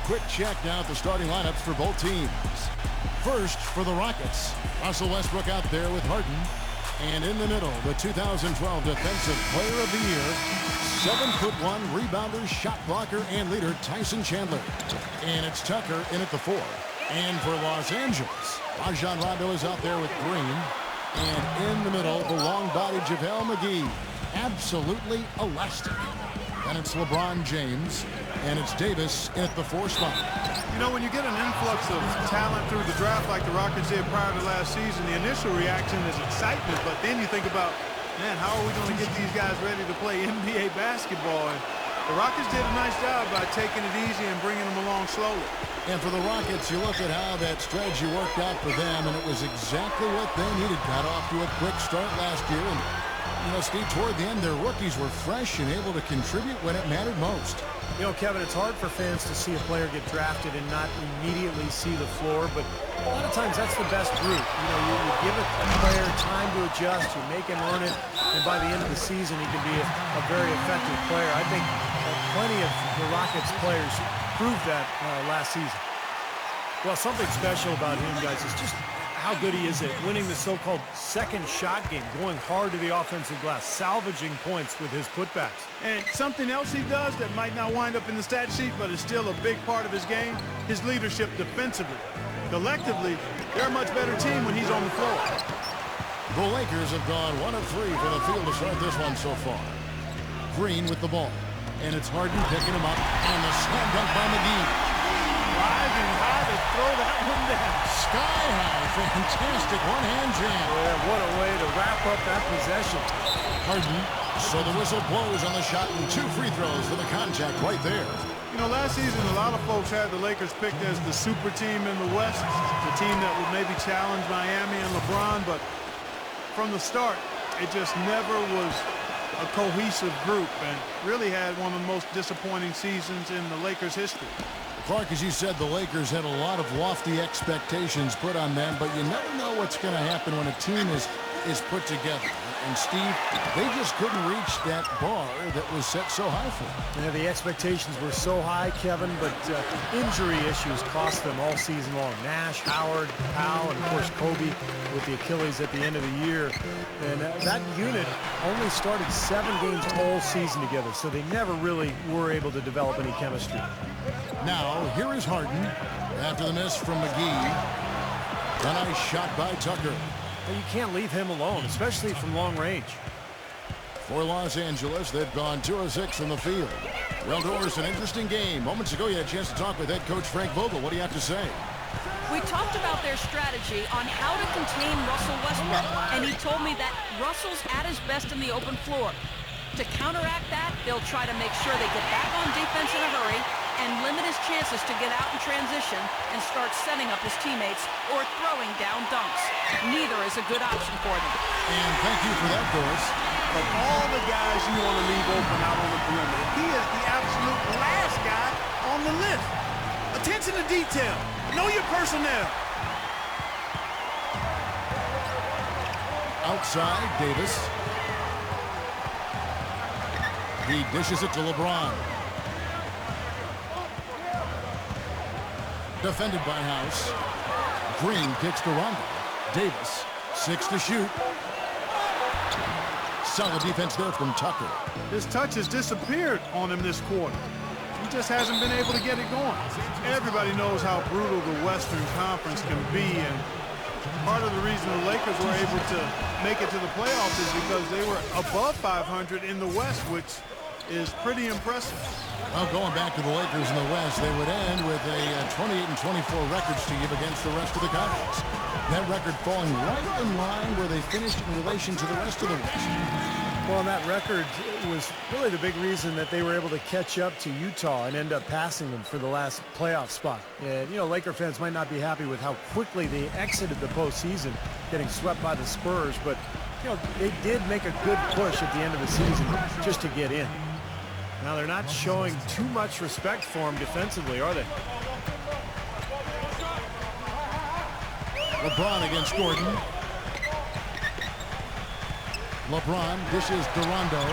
quick check now at the starting lineups for both teams. First, for the Rockets, Russell Westbrook out there with Harden. And in the middle, the 2012 Defensive Player of the Year, 7'1" rebounder, shot blocker, and leader Tyson Chandler. And it's Tucker in at the 4. And for Los Angeles, Rajon Rondo is out there with Green. And in the middle, the long-bodied JaVale McGee. Absolutely elastic. And it's LeBron James. And it's Davis in at the 4 spot. You know, when you get an influx of talent through the draft like the Rockets did prior to last season, the initial reaction is excitement. But then you think about, man, how are we going to get these guys ready to play NBA basketball? And the Rockets did a nice job by taking it easy and bringing them along slowly. And for the Rockets, you look at how that strategy worked out for them, and it was exactly what they needed. Got off to a quick start last year. And, you know, Steve, toward the end, their rookies were fresh and able to contribute when it mattered most. You know, Kevin, it's hard for fans to see a player get drafted and not immediately see the floor, but a lot of times that's the best route. You know, you give a player time to adjust, you make him earn it, and by the end of the season, he can be a very effective player. I think plenty of the Rockets players proved that last season. Well, something special about him, guys, is just how good he is at winning the so-called second shot game, going hard to the offensive glass, salvaging points with his putbacks. And something else he does that might not wind up in the stat sheet, but is still a big part of his game, his leadership defensively. Collectively, they're a much better team when he's on the floor. The Lakers have gone 1 of 3 from the field to start this one so far. Green with the ball. And it's Harden picking him up. And the slam dunk by McGee. Rising high to throw that one down. Sky high. Fantastic one-hand jam. Yeah, what a way to wrap up that possession. Harden. So the whistle blows on the shot and 2 free throws for the contact right there. You know, last season, a lot of folks had the Lakers picked as the super team in the West, the team that would maybe challenge Miami and LeBron, but from the start, it just never was a cohesive group and really had one of the most disappointing seasons in the Lakers' history. Clark, as you said, the Lakers had a lot of lofty expectations put on them, but you never know what's going to happen when a team is put together. And Steve, they just couldn't reach that bar that was set so high for them. Yeah, the expectations were so high, Kevin, but injury issues cost them all season long. Nash, Howard, Powell, and of course Kobe with the Achilles at the end of the year. And that unit only started 7 games all season together, so they never really were able to develop any chemistry. Now, here is Harden after the miss from McGee. A nice shot by Tucker. You can't leave him alone, especially from long range. For Los Angeles, they've gone 2 of 6 from the field. Well, Doris, an interesting game. Moments ago, you had a chance to talk with head coach Frank Vogel. What do you have to say? We talked about their strategy on how to contain Russell Westbrook, and he told me that Russell's at his best in the open floor. To counteract that, they'll try to make sure they get back on defense in a hurry and limit his chances to get out in transition and start setting up his teammates or throwing down dunks. Neither is a good option for them. And thank you for that, Doris. Of all the guys you want to leave open out on the perimeter, he is the absolute last guy on the list. Attention to detail. Know your personnel. Outside, Davis. He dishes it to LeBron. Defended by House. Green kicks to Rondo. Davis, 6 to shoot. Solid defense there from Tucker. His touch has disappeared on him this quarter. He just hasn't been able to get it going. Everybody knows how brutal the Western Conference can be, and part of the reason the Lakers were able to make it to the playoffs is because they were above 500 in the West, which is pretty impressive. Well, going back to the Lakers in the West, they would end with a 28-24 records to give against the rest of the conference. That record falling right in line where they finished in relation to the rest of the West. Well, that record was really the big reason that they were able to catch up to Utah and end up passing them for the last playoff spot. And, you know, Laker fans might not be happy with how quickly they exited the postseason, getting swept by the Spurs, but, you know, they did make a good push at the end of the season just to get in. Now, they're not showing too much respect for him defensively, are they? LeBron against Gordon. LeBron dishes to Rondo.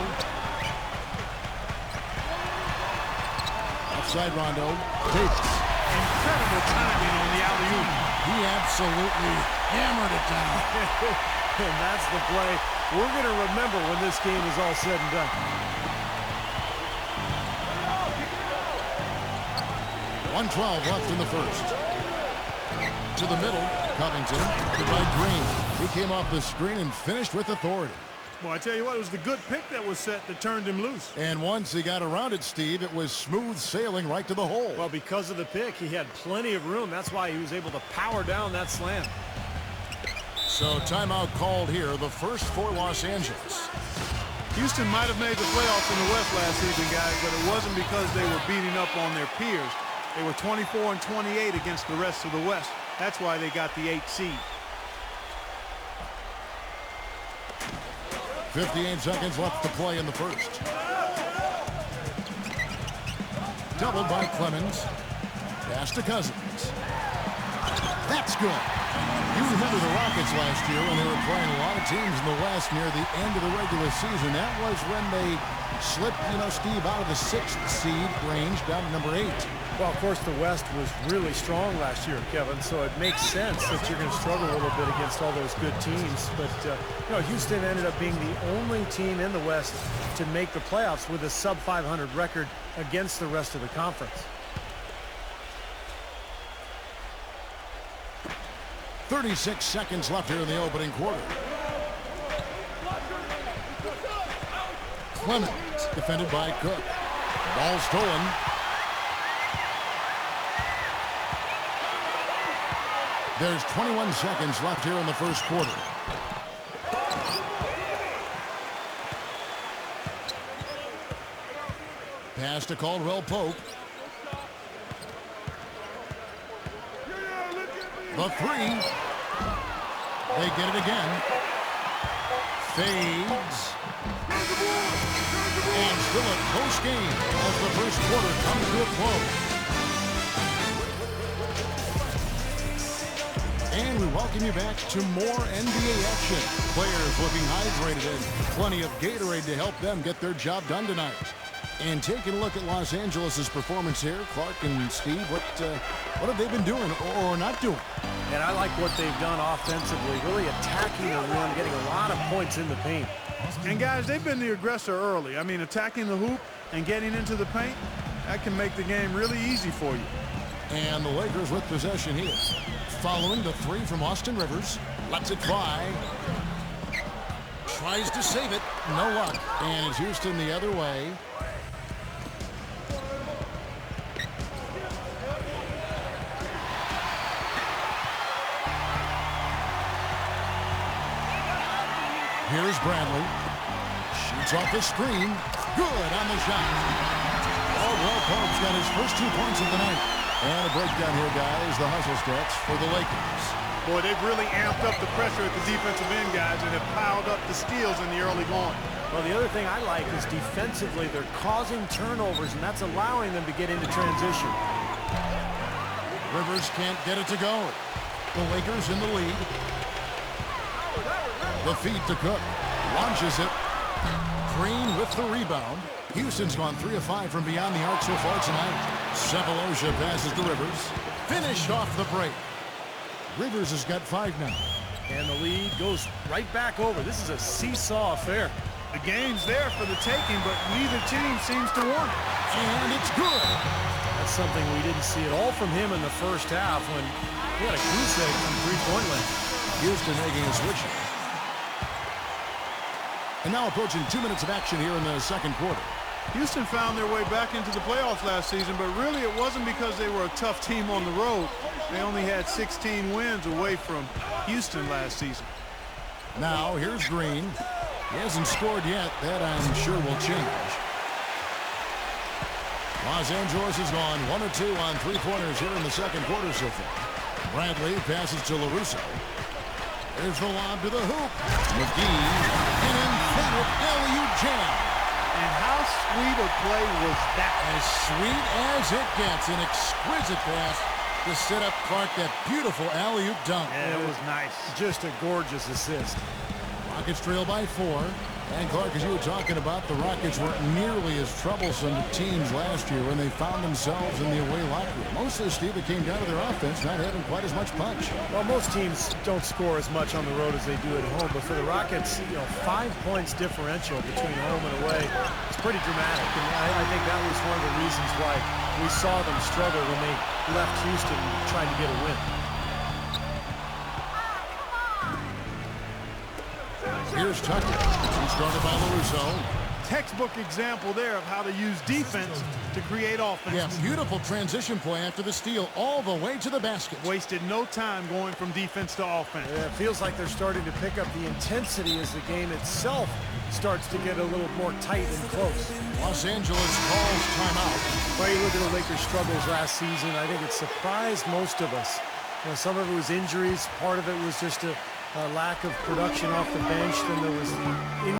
Outside Rondo. Davis. incredible timing on the alley-oop. He absolutely hammered it down. And that's the play we're going to remember when this game is all said and done. 1:12 left in the first. To the middle, Covington, by Green. He came off the screen and finished with authority. Well, I tell you what, it was the good pick that was set that turned him loose. And once he got around it, Steve, it was smooth sailing right to the hole. Well, because of the pick, he had plenty of room. That's why he was able to power down that slam. So timeout called here, the first for Los Angeles. Houston might have made the playoffs in the West last season, guys, but it wasn't because they were beating up on their peers. They were 24-28 against the rest of the West. That's why they got the 8th seed. 58 seconds left to play in the first. Doubled by Clemens. Pass to Cousins. That's good. You remember the Rockets last year when they were playing a lot of teams in the West near the end of the regular season. That was when they slipped, Steve, out of the 6th seed range down to number 8. Well, of course, the West was really strong last year, Kevin, so it makes sense that you're going to struggle a little bit against all those good teams. But, Houston ended up being the only team in the West to make the playoffs with a sub-500 record against the rest of the conference. 36 seconds left here in the opening quarter. Clemens, defended by Cook. Ball stolen. There's 21 seconds left here in the first quarter. Pass to Caldwell Pope. The three. They get it again. Fades. And still a close game as the first quarter comes to a close. And we welcome you back to more NBA action. Players looking hydrated and plenty of Gatorade to help them get their job done tonight. And taking a look at Los Angeles' performance here, Clark and Steve, what have they been doing or not doing? And I like what they've done offensively, really attacking the rim, getting a lot of points in the paint. And, guys, they've been the aggressor early. I mean, attacking the hoop and getting into the paint, that can make the game really easy for you. And the Lakers with possession here. Following the three from Austin Rivers. Lets it fly. Tries to save it. No luck. And it's Houston the other way. Here's Bradley. Shoots off the screen. Good on the shot. Caldwell Pope's got his first 2 points of the night. And a breakdown here, guys. The hustle stats for the Lakers. Boy, they've really amped up the pressure at the defensive end, guys, and have piled up the steals in the early going. Well, the other thing I like is defensively, they're causing turnovers, and that's allowing them to get into transition. Rivers can't get it to go. The Lakers in the lead. The feed to Cook. Launches it. Green with the rebound. Houston's gone 3 of 5 from beyond the arc so far tonight. Sefolosha passes to Rivers. Finished off the break. Rivers has got 5 now. And the lead goes right back over. This is a seesaw affair. The game's there for the taking, but neither team seems to want it. And it's good. That's something we didn't see at all from him in the first half when he had a goose egg from three-point land. Houston making a switch. And now approaching 2 minutes of action here in the second quarter. Houston found their way back into the playoffs last season, but really it wasn't because they were a tough team on the road. They only had 16 wins away from Houston last season. Now here's Green. He hasn't scored yet. That I'm sure will change. Los Angeles has gone 1 of 2 on three-pointers here in the second quarter so far. Bradley passes to LaRusso. There's the lob to the hoop. McGee, an emphatic alley-oop jam. And how sweet a play was that? As sweet as it gets. An exquisite pass to set up Clark that beautiful alley-oop dunk. Yeah, it was nice. Just a gorgeous assist. Rockets trail by 4. And Clark, as you were talking about, the Rockets weren't nearly as troublesome to teams last year when they found themselves in the away locker room. Mostly, Steve, it came down to their offense not having quite as much punch. Well, most teams don't score as much on the road as they do at home, but for the Rockets, 5 points differential between home and away, it's pretty dramatic. And I think that was one of the reasons why we saw them struggle when they left Houston trying to get a win. Here's Tucker. He's guarded by LaRusso. Textbook example there of how to use defense to create offense. Yeah, beautiful transition play after the steal all the way to the basket. Wasted no time going from defense to offense. Yeah, it feels like they're starting to pick up the intensity as the game itself starts to get a little more tight and close. Los Angeles calls timeout. Well, you look at the Lakers' struggles last season, I think it surprised most of us. Some of it was injuries. Part of it was just a lack of production off the bench. Then there was